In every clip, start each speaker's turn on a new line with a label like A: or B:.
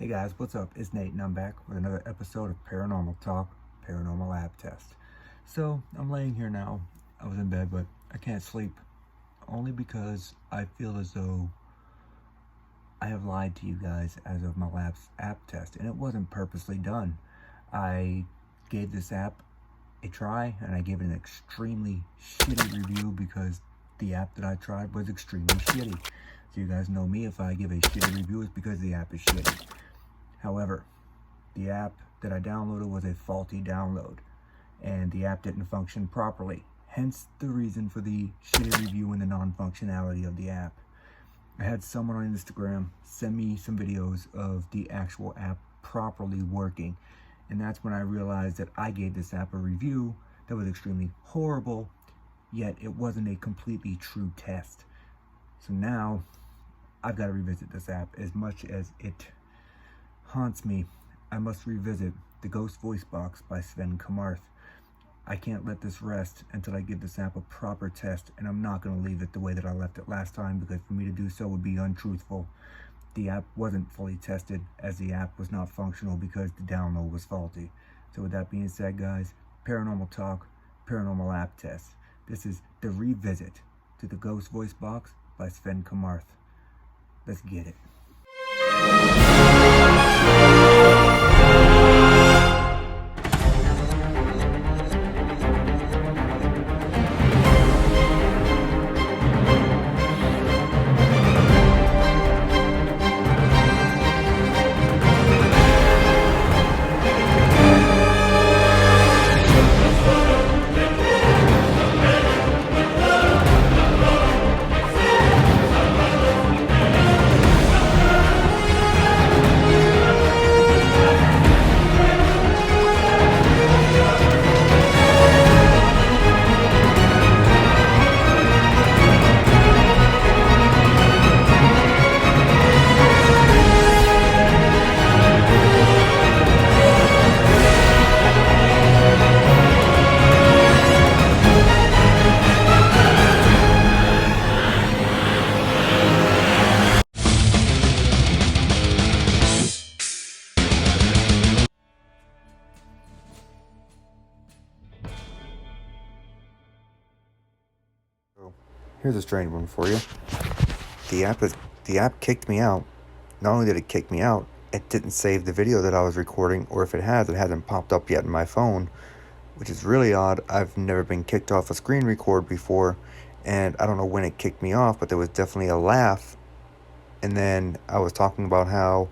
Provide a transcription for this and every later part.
A: Hey guys, what's up? It's Nate and I'm back with another episode of Paranormal Talk, Paranormal App Test. So, I'm laying here now. I was in bed, but I can't sleep. Only because I feel as though I have lied to you guys as of my last app test, and it wasn't purposely done. I gave this app a try, and I gave it an extremely shitty review because the app that I tried was extremely shitty. So you guys know me, if I give a shitty review, it's because the app is shitty. However, the app that I downloaded was a faulty download, and the app didn't function properly. Hence the reason for the shitty review and the non-functionality of the app. I had someone on Instagram send me some videos of the actual app properly working, and that's when I realized that I gave this app a review that was extremely horrible, yet it wasn't a completely true test. So now I've got to revisit this app. As much as it haunts me, I must revisit the Ghost Voice Box by Sven Kamarth. I can't let this rest until I give this app a proper test, and I'm not going to leave it the way that I left it last time, because for me to do so would be untruthful. The app wasn't fully tested, as the app was not functional because the download was faulty. So with that being said, guys, Paranormal Talk, Paranormal App Test. This is the revisit to the Ghost Voice Box by Sven Kamarth. Let's get it. Here's a strange one for you. The app kicked me out. Not only did it kick me out, it didn't save the video that I was recording, or if it has, it hasn't popped up yet in my phone, which is really odd. I've never been kicked off a screen record before, and I don't know when it kicked me off, but there was definitely a laugh, and then I was talking about how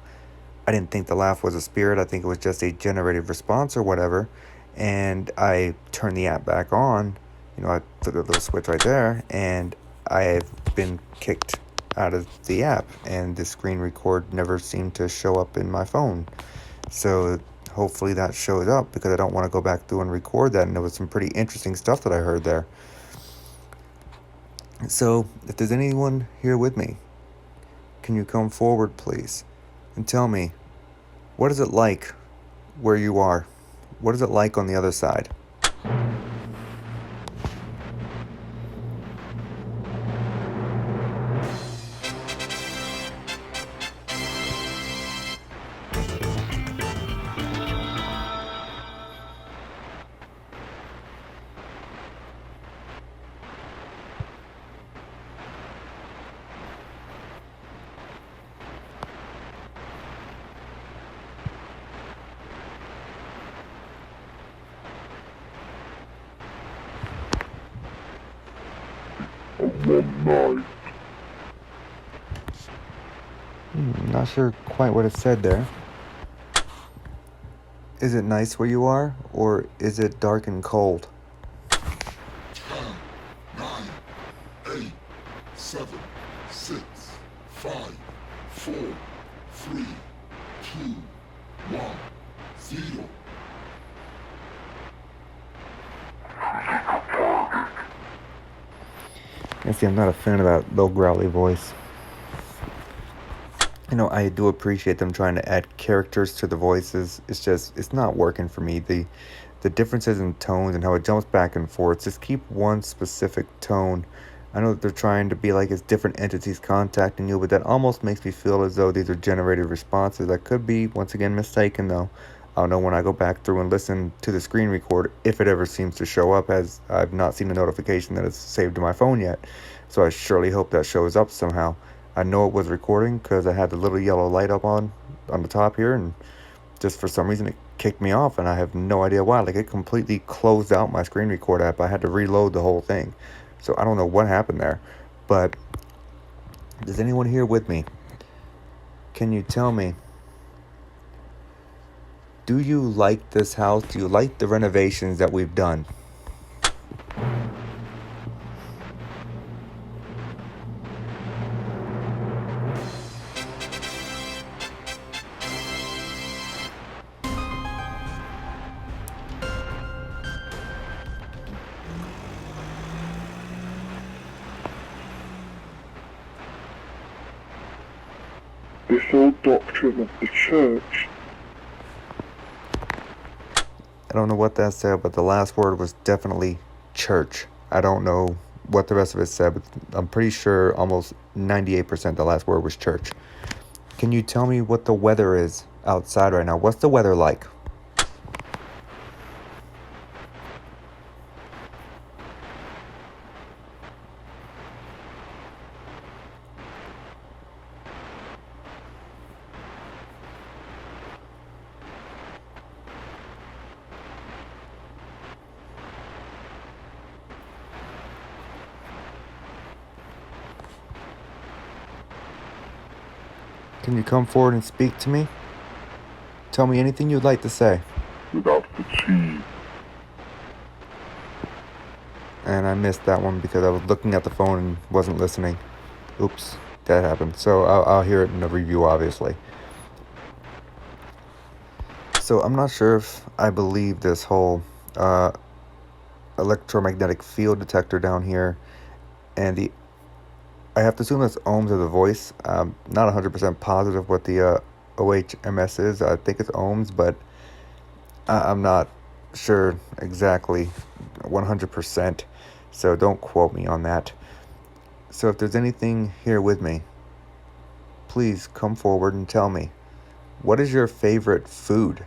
A: I didn't think the laugh was a spirit. I think it was just a generated response or whatever, and I turned the app back on. I took a little switch right there, and I've been kicked out of the app, and the screen record never seemed to show up in my phone. So hopefully that shows up, because I don't want to go back through and record that, and there was some pretty interesting stuff that I heard there. So if there's anyone here with me, can you come forward, please, and tell me, what is it like where you are? What is it like on the other side? Not sure quite what it said there. Is it nice where you are, or is it dark and cold?
B: 10, 9, 8, 7, 6, 5, 4, 3, 2, 1, 0.
A: See, I'm not a fan of that low growly voice. I do appreciate them trying to add characters to the voices. It's not working for me. The differences in tones and how it jumps back and forth. Just keep one specific tone I know that they're trying to be like it's different entities contacting you, but that almost makes me feel as though these are generated responses. I could be, once again, mistaken though. I'll know when I go back through and listen to the screen record if it ever seems to show up, as I've not seen a notification that it's saved to my phone yet. So I surely hope that shows up somehow. I know it was recording because I had the little yellow light up on the top here, and just for some reason it kicked me off, and I have no idea why. Like, it completely closed out my screen record app. I had to reload the whole thing. So I don't know what happened there. But is anyone here with me? Can you tell me, do you like this house? Do you like the renovations that we've done?
B: This old doctrine of the church.
A: I don't know what that said, but the last word was definitely church. I don't know what the rest of it said, but I'm pretty sure almost 98% the last word was church. Can you tell me what the weather is outside right now? What's the weather like? Can you come forward and speak to me? Tell me anything you'd like to say.
B: Without fatigue.
A: And I missed that one because I was looking at the phone and wasn't listening. Oops, that happened. So I'll hear it in the review, obviously. So I'm not sure if I believe this whole electromagnetic field detector down here, and I have to assume that's ohms of the voice. I'm not 100% positive what the OHMS is. I think it's ohms, but I'm not sure exactly 100%. So don't quote me on that. So if there's anything here with me, please come forward and tell me, what is your favorite food?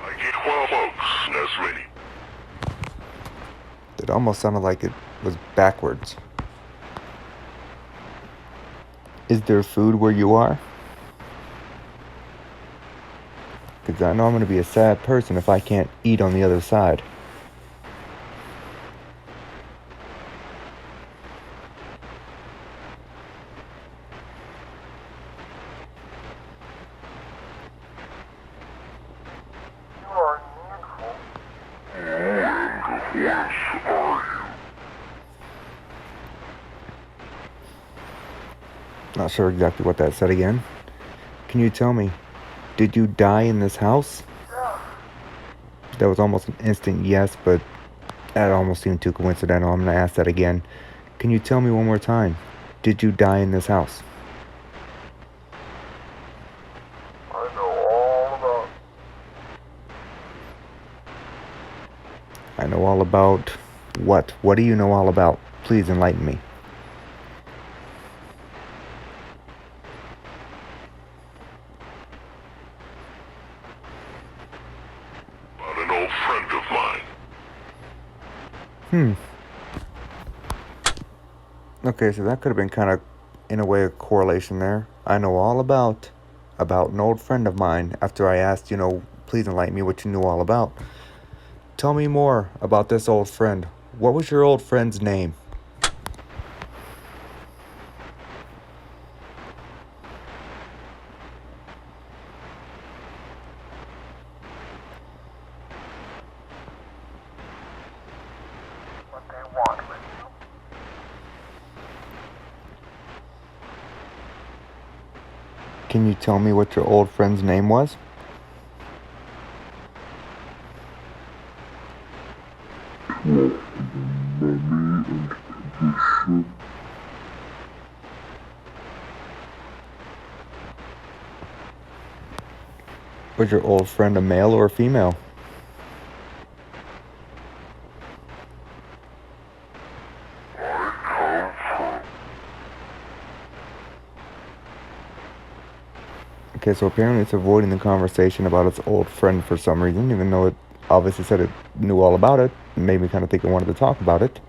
B: I get 12 oaks. That's ready.
A: It almost sounded like it was backwards. Is there food where you are? Because I know I'm going to be a sad person if I can't eat on the other side.
B: You are needful. And yes, are you?
A: Not sure exactly what that said again. Can you tell me, did you die in this house?
B: Yeah.
A: That was almost an instant yes, but that almost seemed too coincidental. I'm going to ask that again. Can you tell me one more time, did you die in this house?
B: I know all about.
A: I know all about what? What do you know all about? Please enlighten me.
B: About an old friend of mine.
A: Okay, so that could have been kind of, in a way, a correlation there. I know all about an old friend of mine after I asked, please enlighten me what you knew all about. Tell me more about this old friend. What was your old friend's name?
B: What they want with you.
A: Can you tell me what your old friend's name was?
B: Money and position.
A: Was your old friend a male or a female? Okay, so apparently it's avoiding the conversation about its old friend for some reason, even though it obviously said it knew all about it. It made me kind of think it wanted to talk about it.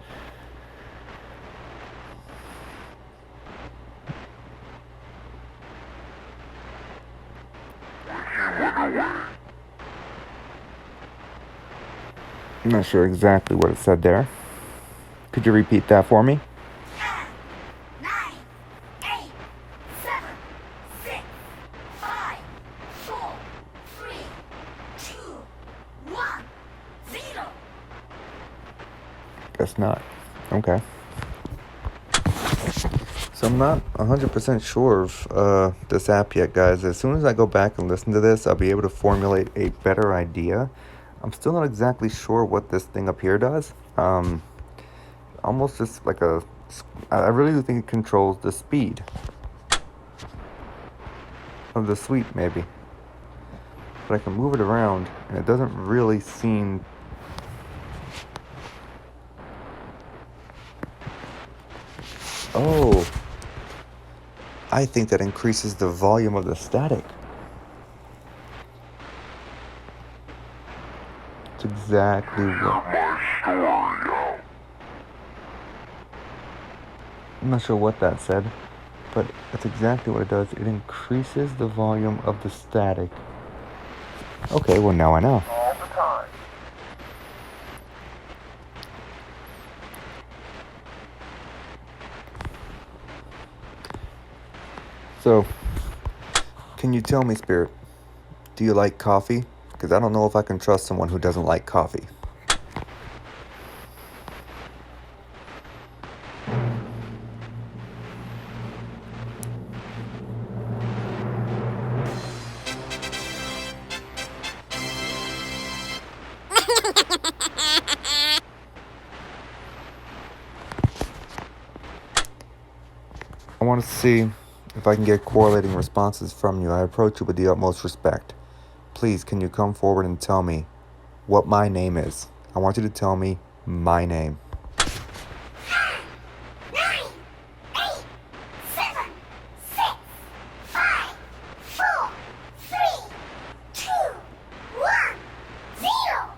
A: I'm not sure exactly what it said there. Could you repeat that for me?
C: 9, 8, 7, 6, 5, 4, 3, 2, 1, 0.
A: Guess not. Okay. So I'm not 100% sure of this app yet, guys. As soon as I go back and listen to this, I'll be able to formulate a better idea. I'm still not exactly sure what this thing up here does. Almost just like I really do think it controls the speed of the sweep, maybe. But I can move it around, and it doesn't really seem... Oh, I think that increases the volume of the static. It's exactly what... I'm not sure what that said, but that's exactly what it does. It increases the volume of the static. Okay, well now I know.
B: All the time.
A: So, can you tell me, Spirit, do you like coffee? Because I don't know if I can trust someone who doesn't like coffee. I want to see if I can get correlating responses from you. I approach you with the utmost respect. Please, can you come forward and tell me what my name is? I want you to tell me my name.
C: 9, 8, 7, 6, 5, 4, 3, 2, 1, 0.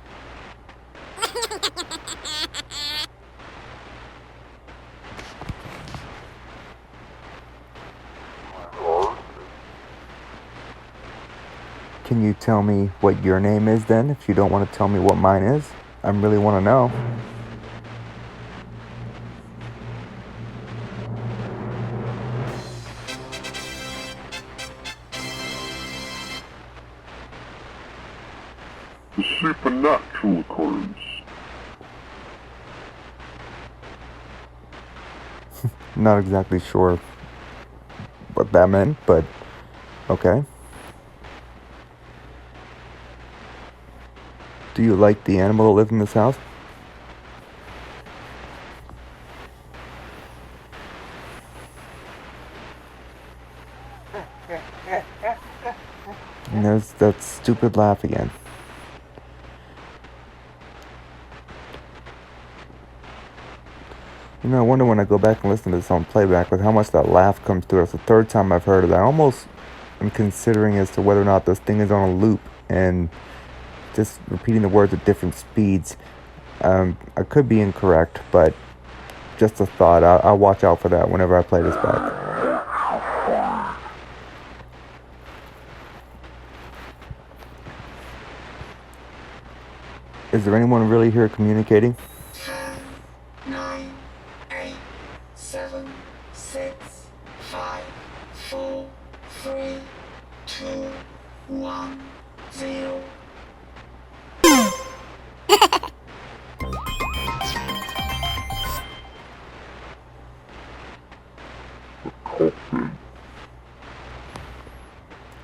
A: Can you tell me what your name is then, if you don't want to tell me what mine is? I really want to know.
B: The supernatural occurs.
A: Not exactly sure what that meant, but okay. Do you like the animal that lives in this house? And there's that stupid laugh again. You know, I wonder when I go back and listen to this on playback with how much that laugh comes through. It's the third time I've heard it. I almost am considering as to whether or not this thing is on a loop and just repeating the words at different speeds. I could be incorrect, but just a thought. I'll watch out for that whenever I play this back. Is there anyone really here communicating?
C: 10, 9, 8, 7, 6, 5, 4, 3, 2, 1, 0.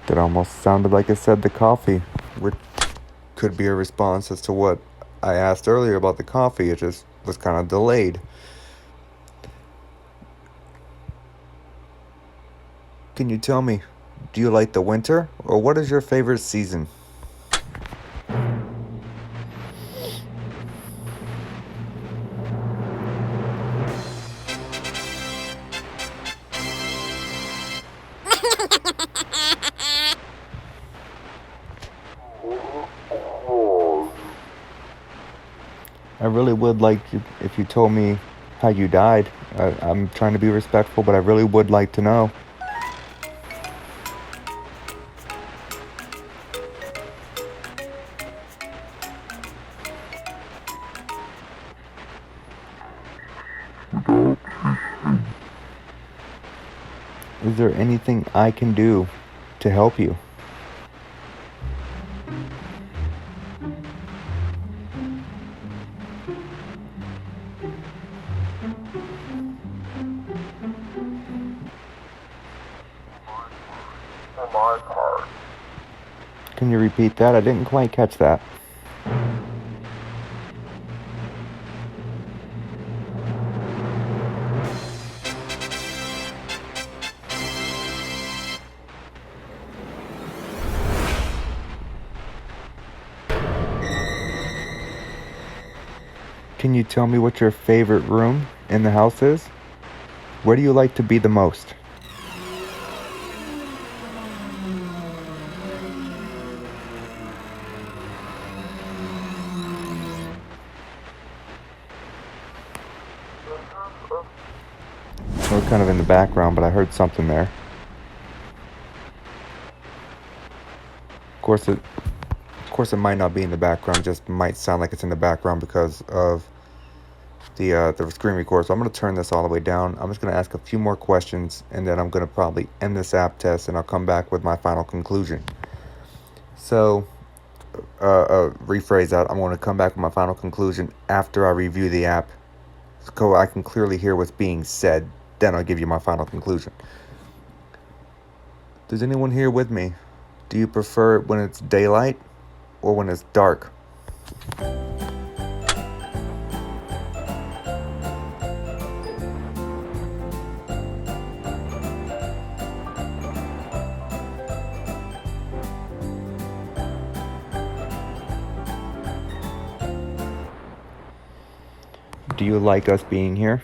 A: That almost sounded like it said the coffee, which could be a response as to what I asked earlier about the coffee. It just was kind of delayed. Can you tell me, do you like the winter, or what is your favorite season? I really would like you, if you told me how you died. I'm trying to be respectful, but I really would like to know. Is there anything I can do to help you? Can you repeat that? I didn't quite catch that. Can you tell me what your favorite room in the house is? Where do you like to be the most? We're kind of in the background, but I heard something there. Of course it might not be in the background. It just might sound like it's in the background because of the screen record. So I'm going to turn this all the way down. I'm just going to ask a few more questions, and then I'm going to probably end this app test, and I'll come back with my final conclusion. So, rephrase that. I'm going to come back with my final conclusion after I review the app, so I can clearly hear what's being said. Then I'll give you my final conclusion. Does anyone here with me? Do you prefer it when it's daylight or when it's dark? Do you like us being here?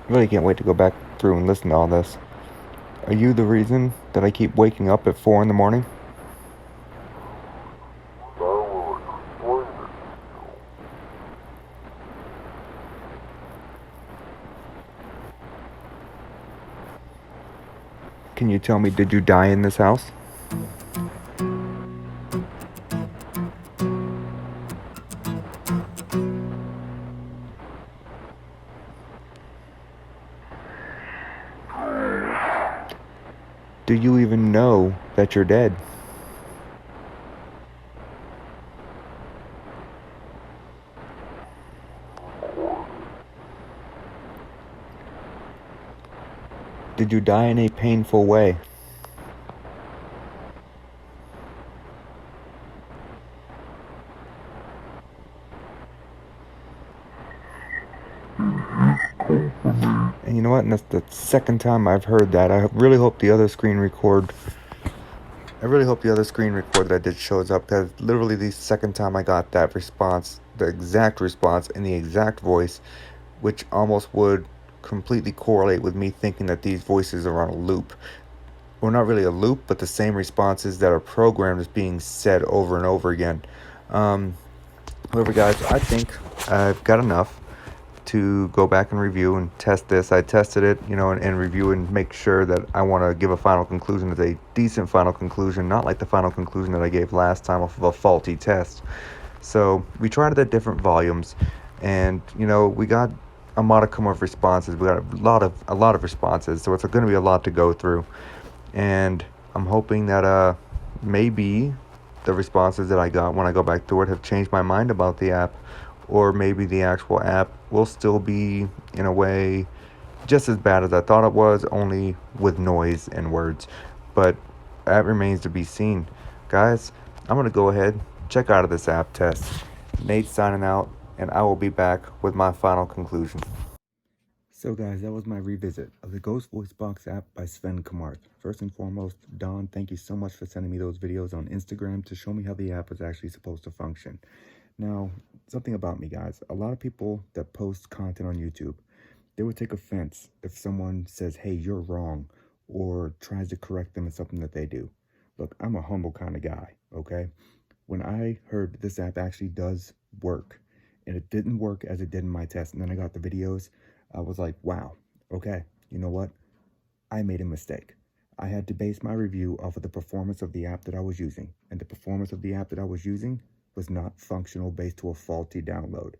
A: I really can't wait to go back through and listen to all this. Are you the reason that I keep waking up at 4 in the morning? Can you tell me, did you die in this house? Do you even know that you're dead? Did you die in a painful way? And you know what? And that's the second time I've heard that. I really hope the other screen record that I did shows up, because literally the second time I got that response, the exact response in the exact voice, which almost would completely correlate with me thinking that these voices are on a loop. Well, not really a loop, but the same responses that are programmed as being said over and over again. However, guys, I think I've got enough to go back and review and test this. I tested it, and review and make sure that I want to give a final conclusion as a decent final conclusion, not like the final conclusion that I gave last time off of a faulty test. So we tried it at different volumes, and we got a modicum of responses. We got a lot of responses, so it's going to be a lot to go through. And I'm hoping that maybe the responses that I got when I go back through it have changed my mind about the app, or maybe the actual app will still be, in a way, just as bad as I thought it was, only with noise and words. But that remains to be seen. Guys, I'm going to go ahead, check out of this app test. Nate signing out. and I will be back with my final conclusion. So guys, that was my revisit of the Ghost Voice Box app by Sven Kamarth. First and foremost, Don, thank you so much for sending me those videos on Instagram to show me how the app was actually supposed to function. Now, something about me, guys. A lot of people that post content on YouTube, they would take offense if someone says, hey, you're wrong, or tries to correct them in something that they do. Look, I'm a humble kind of guy, okay? When I heard this app actually does work, and it didn't work as it did in my test, and then I got the videos, I was like, wow, okay, you know what? I made a mistake. I had to base my review off of the performance of the app that I was using, and the performance of the app that I was using was not functional based to a faulty download.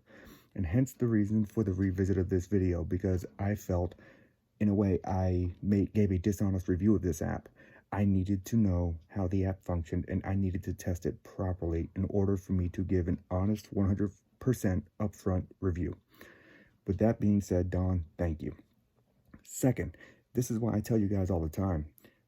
A: And hence the reason for the revisit of this video, because I felt, in a way, I gave a dishonest review of this app. I needed to know how the app functioned, and I needed to test it properly in order for me to give an honest 100% upfront review. With that being said, Don, thank you. Second, this is why I tell you guys all the time,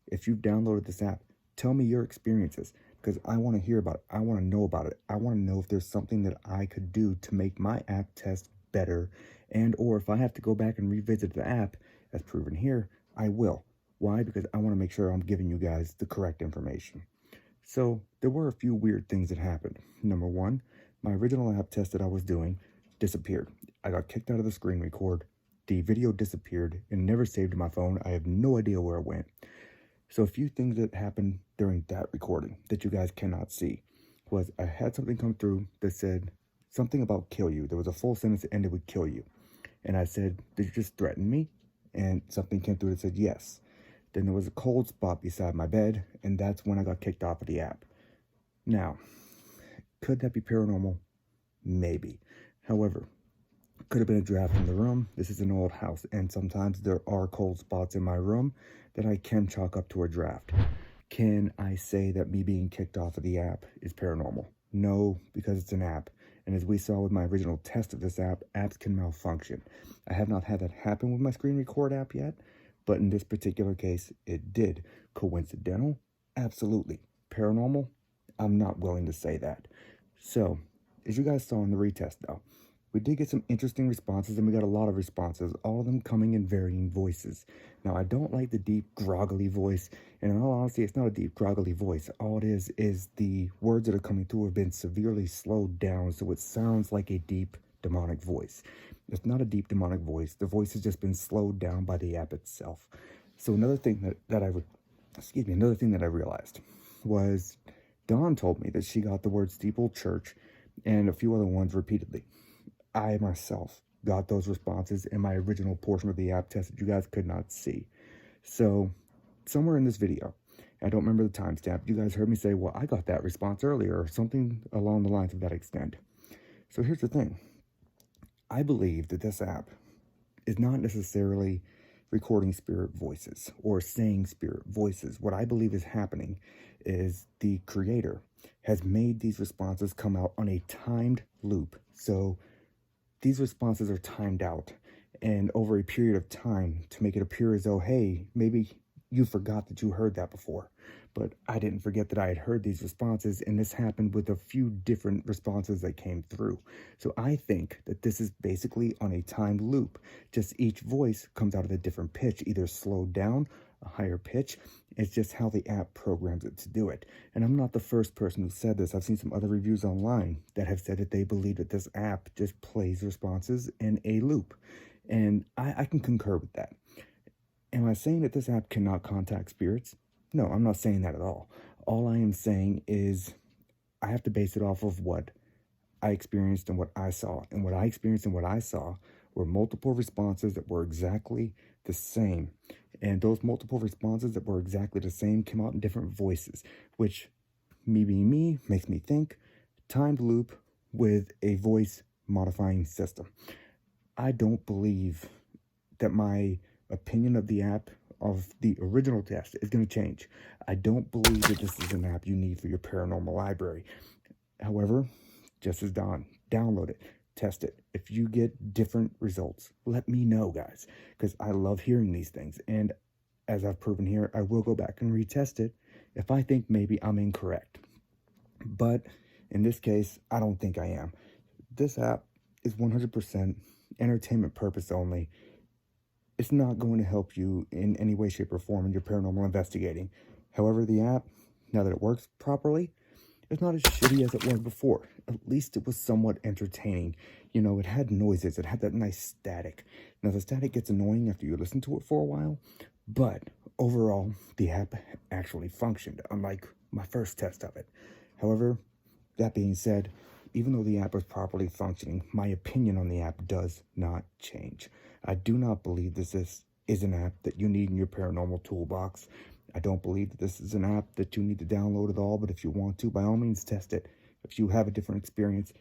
A: if you've downloaded this app, tell me your experiences, because I want to hear about it. I want to know about it. I want to know if there's something that I could do to make my app test better, and or if I have to go back and revisit the app, as proven here, I will. Why? Because I want to make sure I'm giving you guys the correct information. So there were a few weird things that happened. Number one, my original app test that I was doing disappeared. I got kicked out of the screen record. The video disappeared and never saved to my phone. I have no idea where it went. So a few things that happened during that recording that you guys cannot see was I had something come through that said something about kill you. There was a full sentence that ended with kill you. And I said, did you just threaten me? And something came through that said yes. Then there was a cold spot beside my bed, and that's when I got kicked off of the app. Now, could that be paranormal? Maybe. However, could have been a draft in the room. This is an old house, and sometimes there are cold spots in my room that I can chalk up to a draft. Can I say that me being kicked off of the app is paranormal? No, because it's an app. And as we saw with my original test of this app, apps can malfunction. I have not had that happen with my screen record app yet, but in this particular case, it did. Coincidental? Absolutely. Paranormal? I'm not willing to say that. So, as you guys saw in the retest though, we did get some interesting responses, and we got a lot of responses, all of them coming in varying voices. Now, I don't like the deep, groggly voice, and in all honesty, it's not a deep, groggly voice. All it is the words that are coming through have been severely slowed down, so it sounds like a deep, demonic voice. It's not a deep, demonic voice. The voice has just been slowed down by the app itself. So another thing that I realized was Dawn told me that she got the word steeple church and a few other ones repeatedly. I myself got those responses in my original portion of the app test that you guys could not see. So somewhere in this video, I don't remember the timestamp, you guys heard me say, well, I got that response earlier, or something along the lines of that extent. So here's the thing. I believe that this app is not necessarily recording spirit voices or saying spirit voices. What I believe is happening is the creator has made these responses come out on a timed loop. So these responses are timed out and over a period of time to make it appear as though, hey, maybe you forgot that you heard that before. But I didn't forget that I had heard these responses, and this happened with a few different responses that came through. So I think that this is basically on a timed loop. Just each voice comes out at a different pitch, either slowed down, a higher pitch. It's just how the app programs it to do it. And I'm not the first person who said this. I've seen some other reviews online that have said that they believe that this app just plays responses in a loop. And I can concur with that. Am I saying that this app cannot contact spirits? No, I'm not saying that at all. All I am saying is I have to base it off of what I experienced and what I saw. And what I experienced and what I saw were multiple responses that were exactly the same. And those multiple responses that were exactly the same came out in different voices, which, me being me, makes me think timed loop with a voice modifying system. I don't believe that my opinion of the app of the original test is going to change. I don't believe that this is an app you need for your paranormal library. However, just as Don, download it, test it. If you get different results, let me know, guys, because I love hearing these things. And as I've proven here, I will go back and retest it if I think maybe I'm incorrect. But in this case, I don't think I am. This app is 100% entertainment purpose only. It's not going to help you in any way, shape, or form in your paranormal investigating. However, the app, now that it works properly, it's not as shitty as it was before. At least it was somewhat entertaining. You know, it had noises, it had that nice static. Now, the static gets annoying after you listen to it for a while, but overall, the app actually functioned, unlike my first test of it. However, that being said, even though the app is properly functioning, my opinion on the app does not change. I do not believe this is an app that you need in your paranormal toolbox. I don't believe that this is an app that you need to download at all, but if you want to, by all means, test it. If you have a different experience,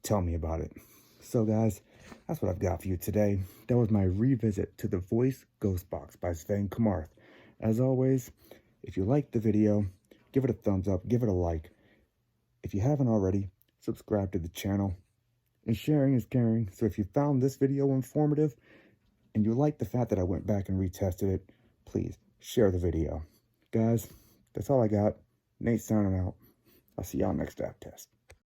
A: tell me about it. So, guys, that's what I've got for you today. That was my revisit to the Voice Ghost Box by Sven Kamarth. As always, if you liked the video, give it a thumbs up, give it a like. If you haven't already, subscribe to the channel. And sharing is caring, so if you found this video informative and you like the fact that I went back and retested it, please share the video. Guys, that's all I got. Nate signing out. I'll see y'all next app test.